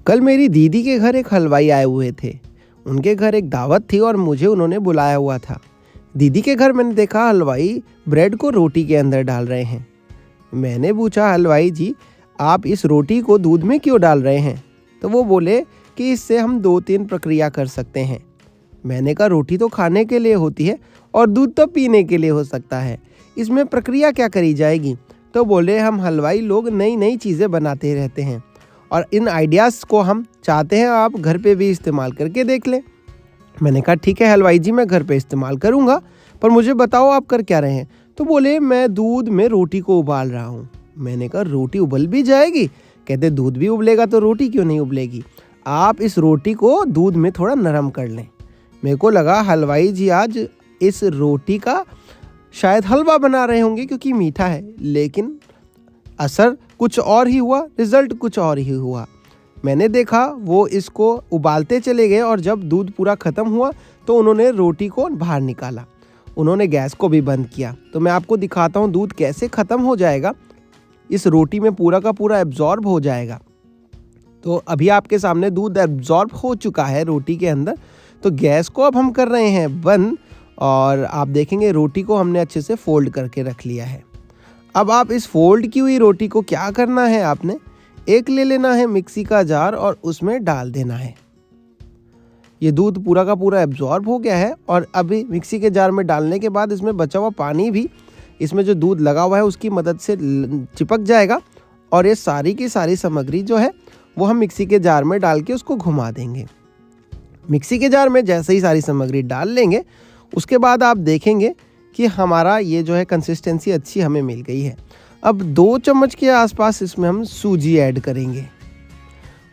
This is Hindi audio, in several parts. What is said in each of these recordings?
कल मेरी दीदी के घर एक हलवाई आए हुए थे। उनके घर एक दावत थी और मुझे उन्होंने बुलाया हुआ था। दीदी के घर मैंने देखा हलवाई ब्रेड को रोटी के अंदर डाल रहे हैं। मैंने पूछा, हलवाई जी आप इस रोटी को दूध में क्यों डाल रहे हैं? तो वो बोले कि इससे हम 2-3 प्रक्रिया कर सकते हैं। मैंने कहा रोटी तो खाने के लिए होती है और दूध तो पीने के लिए हो सकता है, इसमें प्रक्रिया क्या करी जाएगी? तो बोले हम हलवाई लोग नई नई चीज़ें बनाते रहते हैं और इन आइडियाज़ को हम चाहते हैं आप घर पे भी इस्तेमाल करके देख लें। मैंने कहा ठीक है हलवाई जी, मैं घर पे इस्तेमाल करूँगा, पर मुझे बताओ आप कर क्या रहे हैं? तो बोले मैं दूध में रोटी को उबाल रहा हूँ। मैंने कहा रोटी उबल भी जाएगी? कहते दूध भी उबलेगा तो रोटी क्यों नहीं उबलेगी? आप इस रोटी को दूध में थोड़ा नरम कर लें। मेरे को लगा हलवाई जी आज इस रोटी का शायद हलवा बना रहे होंगे क्योंकि मीठा है, लेकिन असर कुछ और ही हुआ, रिजल्ट कुछ और ही हुआ। मैंने देखा वो इसको उबालते चले गए और जब दूध पूरा ख़त्म हुआ तो उन्होंने रोटी को बाहर निकाला। उन्होंने गैस को भी बंद किया। तो मैं आपको दिखाता हूँ दूध कैसे ख़त्म हो जाएगा, इस रोटी में पूरा का पूरा एब्जॉर्ब हो जाएगा। तो अभी आपके सामने दूध एब्जॉर्ब हो चुका है रोटी के अंदर। तो गैस को अब हम कर रहे हैं बंद और आप देखेंगे रोटी को हमने अच्छे से फोल्ड करके रख लिया है। अब आप इस फोल्ड की हुई रोटी को क्या करना है, आपने एक ले लेना है मिक्सी का जार और उसमें डाल देना है। ये दूध पूरा का पूरा एब्जॉर्ब हो गया है और अभी मिक्सी के जार में डालने के बाद इसमें बचा हुआ पानी भी इसमें जो दूध लगा हुआ है उसकी मदद से चिपक जाएगा और ये सारी की सारी सामग्री जो है वो हम मिक्सी के जार में डाल के उसको घुमा देंगे। मिक्सी के जार में जैसे ही सारी सामग्री डाल लेंगे उसके बाद आप देखेंगे कि हमारा ये जो है कंसिस्टेंसी अच्छी हमें मिल गई है। अब 2 चम्मच के आसपास इसमें हम सूजी ऐड करेंगे।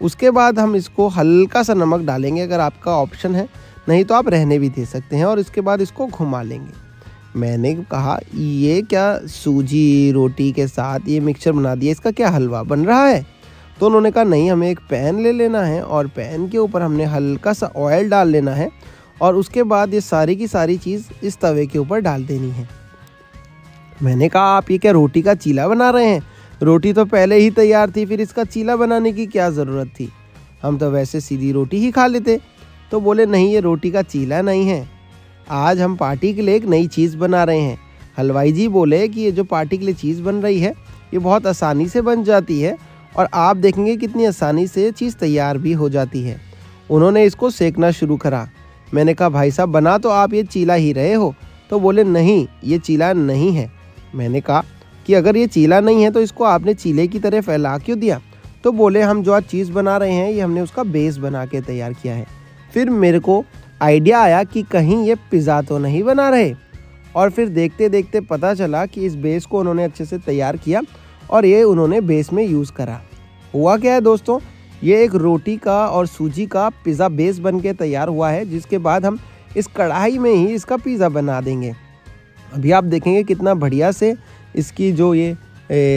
उसके बाद हम इसको हल्का सा नमक डालेंगे अगर आपका ऑप्शन है, नहीं तो आप रहने भी दे सकते हैं और इसके बाद इसको घुमा लेंगे। मैंने कहा ये क्या सूजी रोटी के साथ ये मिक्सचर बना दिया, इसका क्या हलवा बन रहा है? तो उन्होंने कहा नहीं, हमें एक पैन ले लेना है और पैन के ऊपर हमने हल्का सा ऑयल डाल लेना है और उसके बाद ये सारी की सारी चीज़ इस तवे के ऊपर डाल देनी है। मैंने कहा आप ये क्या रोटी का चीला बना रहे हैं? रोटी तो पहले ही तैयार थी, फिर इसका चीला बनाने की क्या ज़रूरत थी? हम तो वैसे सीधी रोटी ही खा लेते। तो बोले नहीं, ये रोटी का चीला नहीं है, आज हम पार्टी के लिए एक नई चीज़ बना रहे हैं। हलवाई जी बोले कि ये जो पार्टी के लिए चीज़ बन रही है ये बहुत आसानी से बन जाती है और आप देखेंगे कितनी आसानी से चीज़ तैयार भी हो जाती है। उन्होंने इसको सेकना शुरू करा। मैंने कहा भाई साहब बना तो आप ये चीला ही रहे हो? तो बोले नहीं, ये चीला नहीं है। मैंने कहा कि अगर ये चीला नहीं है तो इसको आपने चीले की तरह फैला क्यों दिया? तो बोले हम जो आज चीज़ बना रहे हैं ये हमने उसका बेस बना के तैयार किया है। फिर मेरे को आइडिया आया कि कहीं ये पिज़्ज़ा तो नहीं बना रहे, और फिर देखते देखते पता चला कि इस बेस को उन्होंने अच्छे से तैयार किया और ये उन्होंने बेस में यूज़ करा। हुआ क्या है दोस्तों, ये एक रोटी का और सूजी का पिज़्ज़ा बेस बन के तैयार हुआ है, जिसके बाद हम इस कढ़ाई में ही इसका पिज़्ज़ा बना देंगे। अभी आप देखेंगे कितना बढ़िया से इसकी जो ये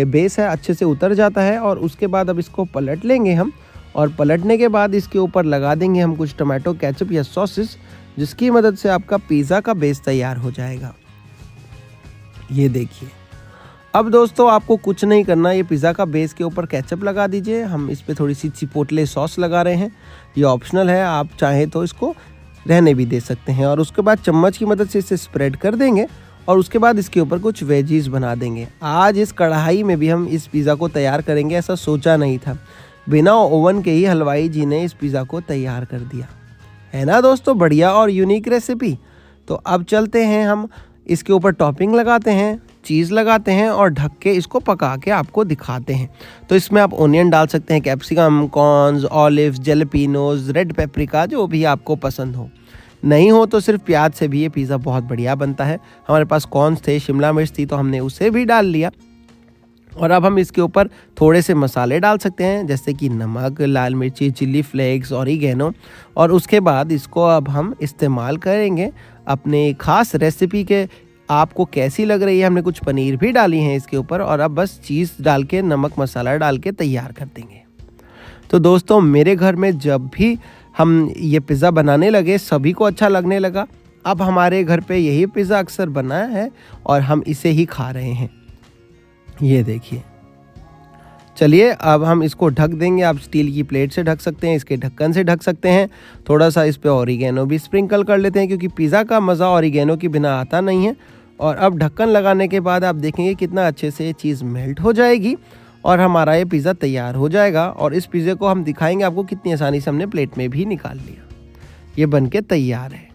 बेस है अच्छे से उतर जाता है और उसके बाद अब इसको पलट लेंगे हम और पलटने के बाद इसके ऊपर लगा देंगे हम कुछ टमाटो केचप या सॉसेस, जिसकी मदद से आपका पिज़्ज़ा का बेस तैयार हो जाएगा। ये देखिए। अब दोस्तों आपको कुछ नहीं करना, ये पिज़्ज़ा का बेस के ऊपर केचप लगा दीजिए। हम इस पे थोड़ी सी चिपोटले सॉस लगा रहे हैं, ये ऑप्शनल है, आप चाहें तो इसको रहने भी दे सकते हैं। और उसके बाद चम्मच की मदद से इसे स्प्रेड कर देंगे और उसके बाद इसके ऊपर कुछ वेजीज बना देंगे। आज इस कढ़ाई में भी हम इस पिज़्ज़ा को तैयार करेंगे, ऐसा सोचा नहीं था। बिना ओवन के ही हलवाई जी ने इस पिज़्ज़ा को तैयार कर दिया है ना दोस्तों, बढ़िया और यूनिक रेसिपी। तो अब चलते हैं हम इसके ऊपर टॉपिंग लगाते हैं, चीज़ लगाते हैं और ढक के इसको पका के आपको दिखाते हैं। तो इसमें आप ओनियन डाल सकते हैं, capsicum, corns, olives, jalapenos, red paprika, जो भी आपको पसंद हो। नहीं हो तो सिर्फ प्याज से भी ये पिज़्ज़ा बहुत बढ़िया बनता है। हमारे पास कॉर्न्स थे, शिमला मिर्च थी, तो हमने उसे भी डाल लिया। और अब हम इसके ऊपर थोड़े से मसाले डाल सकते हैं, जैसे कि नमक, लाल मिर्ची, चिली फ्लेक्स, ऑरिगेनो। और उसके बाद इसको अब हम इस्तेमाल करेंगे अपने ख़ास रेसिपी के। आपको कैसी लग रही है? हमने कुछ पनीर भी डाली है इसके ऊपर और अब बस चीज़ डाल के, नमक मसाला डाल के तैयार कर देंगे। तो दोस्तों मेरे घर में जब भी हम ये पिज़्ज़ा बनाने लगे सभी को अच्छा लगने लगा। अब हमारे घर पे यही पिज़्ज़ा अक्सर बना है और हम इसे ही खा रहे हैं। ये देखिए। चलिए अब हम इसको ढक देंगे। आप स्टील की प्लेट से ढक सकते हैं, इसके ढक्कन से ढक सकते हैं। थोड़ा सा इस पे ऑरिगेनो भी स्प्रिंकल कर लेते हैं क्योंकि पिज़्ज़ा का मज़ा ऑरिगेनो के बिना आता नहीं है। और अब ढक्कन लगाने के बाद आप देखेंगे कितना अच्छे से ये चीज़ मेल्ट हो जाएगी और हमारा ये पिज़्ज़ा तैयार हो जाएगा। और इस पिज़्ज़े को हम दिखाएंगे आपको कितनी आसानी से हमने प्लेट में भी निकाल लिया। ये बन के तैयार है।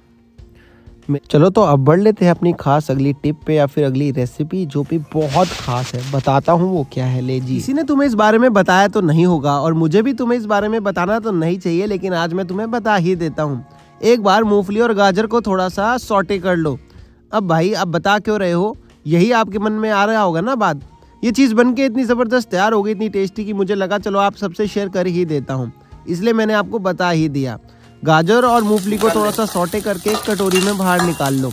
चलो तो अब बढ़ लेते हैं अपनी खास अगली टिप पे या फिर अगली रेसिपी, जो भी बहुत खास है। बताता हूँ वो क्या है। ले जी, किसी ने तुम्हें इस बारे में बताया तो नहीं होगा और मुझे भी तुम्हें इस बारे में बताना तो नहीं चाहिए, लेकिन आज मैं तुम्हें बता ही देता हूँ। एक बार मूंगफली और गाजर को थोड़ा सा सॉटे कर लो। अब भाई अब बता क्यों रहे हो, यही आपके मन में आ रहा होगा ना बात। ये चीज़ बन के इतनी ज़बरदस्त तैयार हो गई, इतनी टेस्टी की मुझे लगा चलो आप सबसे शेयर कर ही देता हूँ, इसलिए मैंने आपको बता ही दिया। गाजर और मूंगफली को थोड़ा सा सॉटे करके एक कटोरी में बाहर निकाल लो।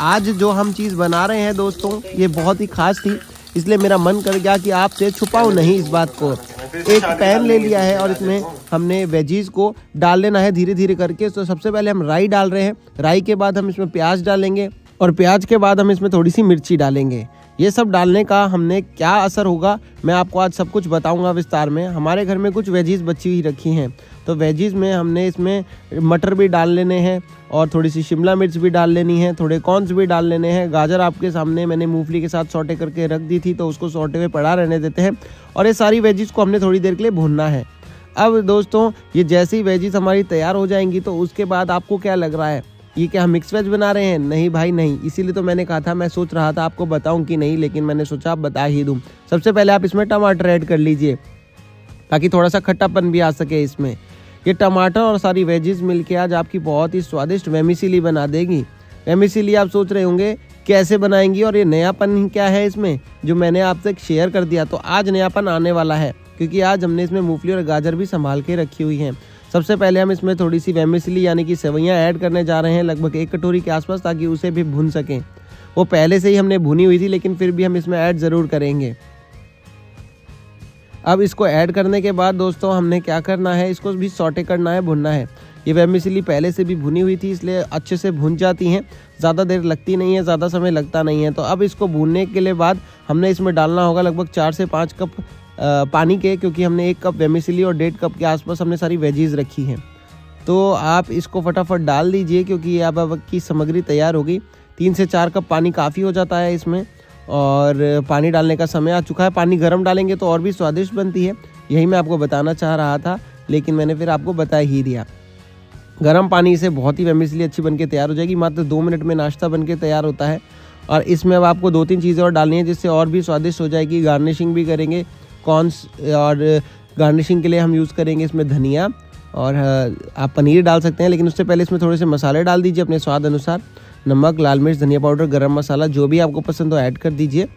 आज जो हम चीज़ बना रहे हैं दोस्तों ये बहुत ही खास थी, इसलिए मेरा मन कर गया कि आपसे छुपाऊं नहीं इस बात को। एक पैन ले लिया है और इसमें हमने वेजीज को डाल लेना है धीरे धीरे करके। तो सबसे पहले हम राई डाल रहे हैं, राई के बाद हम इसमें प्याज डालेंगे और प्याज के बाद हम इसमें थोड़ी सी मिर्ची डालेंगे। ये सब डालने का हमने क्या असर होगा मैं आपको आज सब कुछ बताऊंगा विस्तार में। हमारे घर में कुछ वेजीज बची हुई रखी हैं, तो वेजीज में हमने इसमें मटर भी डाल लेने हैं और थोड़ी सी शिमला मिर्च भी डाल लेनी है, थोड़े कॉर्न्स भी डाल लेने हैं। गाजर आपके सामने मैंने मूंगफली के साथ सॉटे करके रख दी थी, तो उसको सॉटे में पड़ा रहने देते हैं और ये सारी वेजीज को हमने थोड़ी देर के लिए भूनना है। अब दोस्तों ये जैसे ही वेजीज हमारी तैयार हो जाएंगी तो उसके बाद आपको क्या लग रहा है, ये क्या हम मिक्स वेज बना रहे हैं? नहीं भाई नहीं, इसीलिए तो मैंने कहा था, मैं सोच रहा था आपको बताऊं कि नहीं, लेकिन मैंने सोचा आप बता ही दूं। सबसे पहले आप इसमें टमाटर ऐड कर लीजिए ताकि थोड़ा सा खट्टापन भी आ सके इसमें। ये टमाटर और सारी वेजीज मिलके आज आपकी बहुत ही स्वादिष्ट वेमिसिली बना देगी। वेमिसिली आप सोच रहे होंगे कैसे बनाएंगी और ये नयापन क्या है इसमें जो मैंने आपसे शेयर कर दिया। तो आज नयापन आने वाला है क्योंकि आज हमने इसमें मूंगफली और गाजर भी संभाल के रखी हुई हैं। सबसे पहले हम इसमें थोड़ी सी वेमिसिली यानी कि सेवइयाँ ऐड करने जा रहे हैं, लगभग 1 कटोरी के आसपास, ताकि उसे भी भून सकें। वो पहले से ही हमने भुनी हुई थी लेकिन फिर भी हम इसमें ऐड ज़रूर करेंगे। अब इसको ऐड करने के बाद दोस्तों हमने क्या करना है, इसको भी सॉटे करना है, भुनना है। ये वेमिसिली पहले से भी भुनी हुई थी इसलिए अच्छे से भुन जाती हैं, ज़्यादा देर लगती नहीं है, ज़्यादा समय लगता नहीं है। तो अब इसको भूनने के लिए बाद हमने इसमें डालना होगा लगभग 4 से 5 कप पानी के, क्योंकि हमने 1 कप वेमिसिली और 1.5 कप के आसपास हमने सारी वेजीज रखी हैं। तो आप इसको फटाफट डाल दीजिए क्योंकि अब की सामग्री तैयार होगी। 3 से 4 कप पानी काफ़ी हो जाता है इसमें और पानी डालने का समय आ चुका है। पानी गर्म डालेंगे तो और भी स्वादिष्ट बनती है, यही मैं आपको बताना चाह रहा था लेकिन मैंने फिर आपको बता ही दिया। गर्म पानी से बहुत ही वेमिसिली अच्छी बनके तैयार हो जाएगी। मात्र 2 मिनट में नाश्ता बनके तैयार होता है। और इसमें अब आपको 2-3 चीज़ें और डालनी है जिससे और भी स्वादिष्ट हो जाएगी। गार्निशिंग भी करेंगे कॉर्न्स, और गार्निशिंग के लिए हम यूज़ करेंगे इसमें धनिया, और आप पनीर डाल सकते हैं लेकिन उससे पहले इसमें थोड़े से मसाले डाल दीजिए अपने स्वाद अनुसार। नमक, लाल मिर्च, धनिया पाउडर, गरम मसाला, जो भी आपको पसंद हो ऐड कर दीजिए,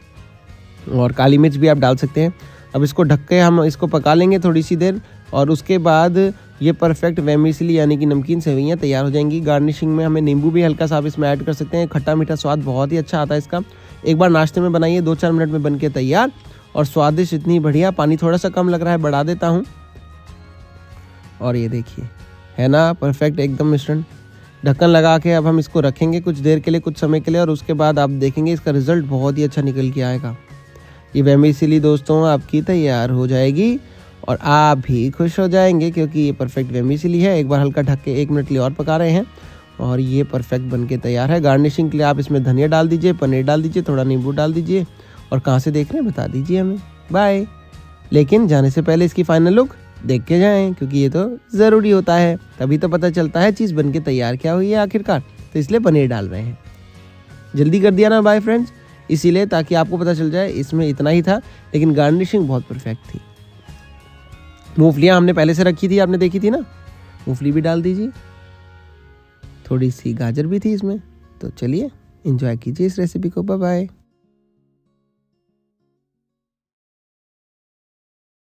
और काली मिर्च भी आप डाल सकते हैं। अब इसको ढक के हम इसको पका लेंगे थोड़ी सी देर और उसके बाद ये परफेक्ट वेमिसिली यानी कि नमकीन सेवइयाँ तैयार हो जाएंगी। गार्निशिंग में हमें नींबू भी हल्का सा आप इसमें ऐड कर सकते हैं, खट्टा मीठा स्वाद बहुत ही अच्छा आता है इसका। एक बार नाश्ते में बनाइए, 2-4 मिनट में बन के तैयार और स्वादिष्ट इतनी बढ़िया। पानी थोड़ा सा कम लग रहा है, बढ़ा देता हूँ। और ये देखिए है ना परफेक्ट एकदम मिश्रण। ढक्कन लगा के अब हम इसको रखेंगे कुछ देर के लिए, कुछ समय के लिए, और उसके बाद आप देखेंगे इसका रिजल्ट बहुत ही अच्छा निकल के आएगा। ये वेमिसिली दोस्तों आपकी तैयार हो जाएगी और आप भी खुश हो जाएंगे क्योंकि ये परफेक्ट वेमिसिली है। एक बार हल्का ढक के 1 मिनट के लिए और पका रहे हैं और ये परफेक्ट बन के तैयार है। गार्निशिंग के लिए आप इसमें धनिया डाल दीजिए, पनीर डाल दीजिए, थोड़ा नींबू डाल दीजिए, और कहाँ से देख रहे हैं बता दीजिए हमें। बाय। लेकिन जाने से पहले इसकी फाइनल लुक देख के जाएं क्योंकि ये तो ज़रूरी होता है, तभी तो पता चलता है चीज़ बन के तैयार क्या हुई है आखिरकार। तो इसलिए पनीर डाल रहे हैं। जल्दी कर दिया ना बाय फ्रेंड्स, इसीलिए ताकि आपको पता चल जाए इसमें इतना ही था, लेकिन गार्निशिंग बहुत परफेक्ट थी। मूंगफलियाँ हमने पहले से रखी थी, आपने देखी थी ना, मूंगफली भी डाल दीजिए, थोड़ी सी गाजर भी थी इसमें। तो चलिए एंजॉय कीजिए इस रेसिपी को। Bye bye.